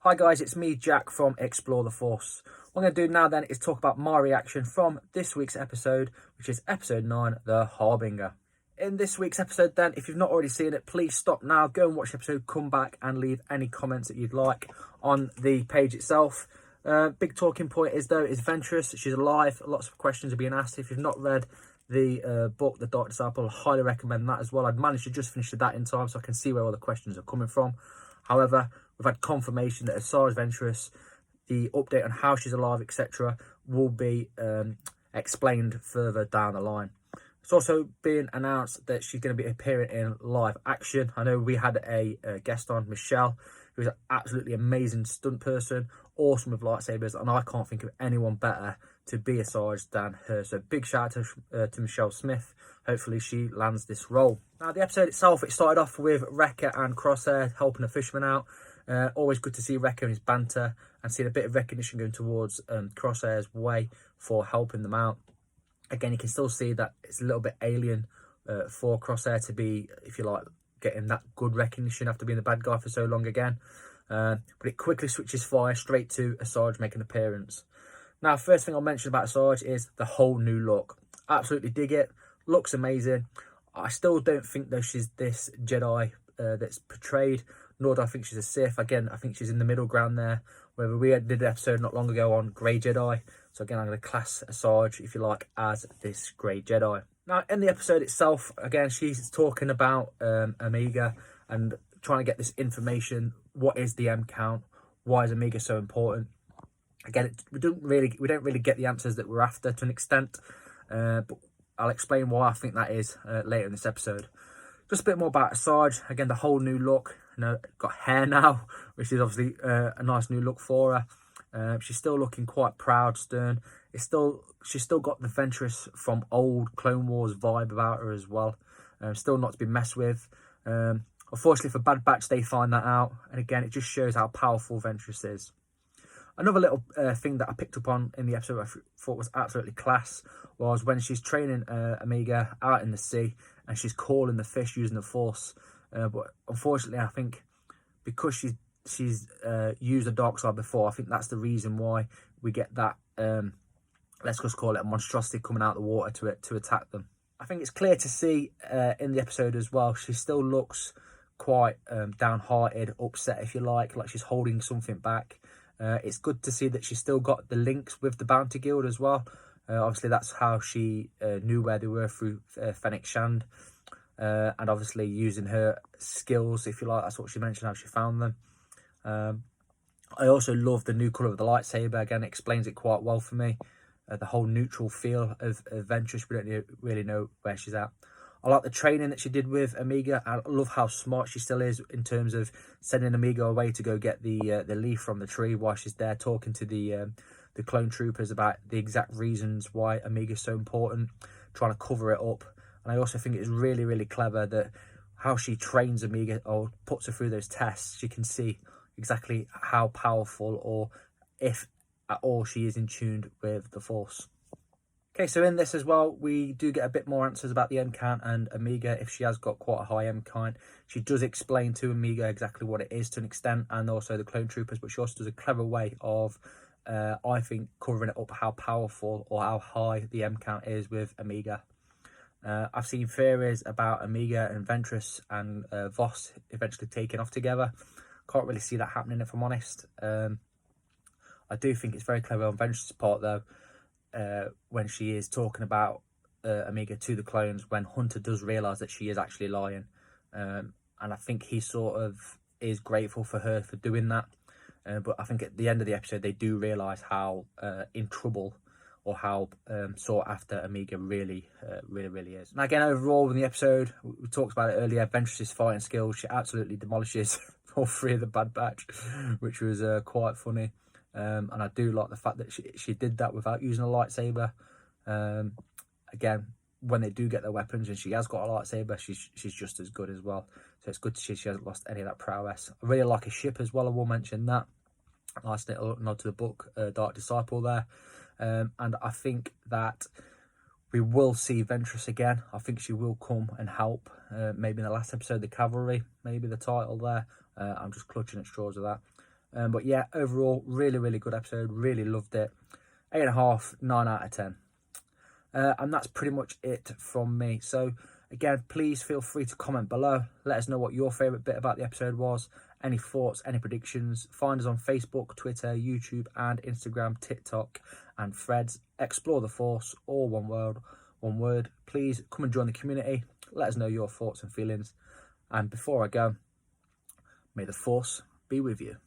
Hi guys, it's me Jack from Explore the Force. What I'm going to do now then is talk about my reaction from this week's episode, which is episode 9, The Harbinger. In this week's episode then, if you've not already seen it, please stop now, go and watch the episode, come back and leave any comments that you'd like on the page itself. Big talking point is Ventress. She's alive. Lots of questions are being asked. If you've not read the book, The Dark Disciple, I highly recommend that as well. I'd managed to just finish that in time so I can see where all the questions are coming from. However, we've had confirmation that Asajj Ventress, the update on how she's alive, etc., will be explained further down the line. It's also been announced that she's going to be appearing in live action. I know we had a guest on, Michelle, who's an absolutely amazing stunt person, awesome with lightsabers, and I can't think of anyone better to be Asajj than her. So big shout out to Michelle Smith. Hopefully she lands this role. Now the episode itself, it started off with Wrecker and Crosshair helping a fisherman out. Always good to see Wrecker and his banter and seeing a bit of recognition going towards Crosshair's way for helping them out. Again, you can still see that it's a little bit alien for Crosshair to be, if you like, getting that good recognition after being the bad guy for so long again. But it quickly switches fire straight to Asajj making an appearance. Now, first thing I'll mention about Asajj is the whole new look. Absolutely dig it. Looks amazing. I still don't think though she's this Jedi that's portrayed, nor do I think she's a Sith. Again, I think she's in the middle ground there. Whether we did an episode not long ago on Grey Jedi. So again, I'm going to class Asajj, if you like, as this Grey Jedi. Now, in the episode itself, again, she's talking about Omega and trying to get this information. What is the M count? Why is Omega so important? Again, we don't really get the answers that we're after to an extent, but I'll explain why I think that is later in this episode. Just a bit more about Asajj. Again, the whole new look. You know, got hair now, which is obviously a nice new look for her. She's still looking quite proud, stern. She's still got the Ventress from old Clone Wars vibe about her as well. Still not to be messed with. Unfortunately for Bad Batch, they find that out, and again, it just shows how powerful Ventress is. Another little thing that I picked up on in the episode I thought was absolutely class was when she's training Omega out in the sea and she's calling the fish using the Force. But unfortunately, I think because she's used the dark side before, I think that's the reason why we get that, let's just call it a monstrosity coming out of the water to attack them. I think it's clear to see in the episode as well, she still looks quite downhearted, upset if you like she's holding something back. It's good to see that she's still got the links with the Bounty Guild as well. Obviously, that's how she knew where they were through Fennec Shand. And obviously using her skills, if you like, that's what she mentioned, how she found them. I also love the new colour of the lightsaber. Again, it explains it quite well for me. The whole neutral feel of Ventress, we don't really know where she's at. I like the training that she did with Omega. I love how smart she still is in terms of sending Omega away to go get the leaf from the tree while she's there talking to the clone troopers about the exact reasons why Omega's so important, trying to cover it up. And I also think it's really, really clever that how she trains Omega or puts her through those tests. You can see exactly how powerful or if at all she is in tune with the Force. Okay, so in this as well, we do get a bit more answers about the M count and Omega. If she has got quite a high M count, she does explain to Omega exactly what it is to an extent, and also the clone troopers, but she also does a clever way of, I think, covering it up how powerful or how high the M count is with Omega. I've seen theories about Omega and Ventress and Voss eventually taking off together. Can't really see that happening, if I'm honest. I do think it's very clever on Ventress' part, though, when she is talking about Omega to the clones, when Hunter does realise that she is actually lying. And I think he sort of is grateful for her for doing that. But I think at the end of the episode, they do realise how in trouble or how sought after Omega really is. And again, overall in the episode, we talked about it earlier, Ventress's fighting skills, she absolutely demolishes all three of the Bad Batch, which was quite funny. And I do like the fact that she did that without using a lightsaber. Again, when they do get their weapons and she has got a lightsaber, she's just as good as well. So it's good to see she hasn't lost any of that prowess. I really like a ship as well, I will mention that. Nice little nod to the book, Dark Disciple there. And I think that we will see Ventress again. I think she will come and help. Maybe in the last episode, the Cavalry, maybe the title there. I'm just clutching at straws of that. But yeah, overall, really, really good episode. Really loved it. 8.5, 9 out of 10. And that's pretty much it from me. So again, please feel free to comment below. Let us know what your favourite bit about the episode was. Any thoughts, any predictions. Find us on Facebook, Twitter, YouTube and Instagram, TikTok and Threads. Explore the Force, all one word. Please come and join the community. Let us know your thoughts and feelings. And before I go, may the Force be with you.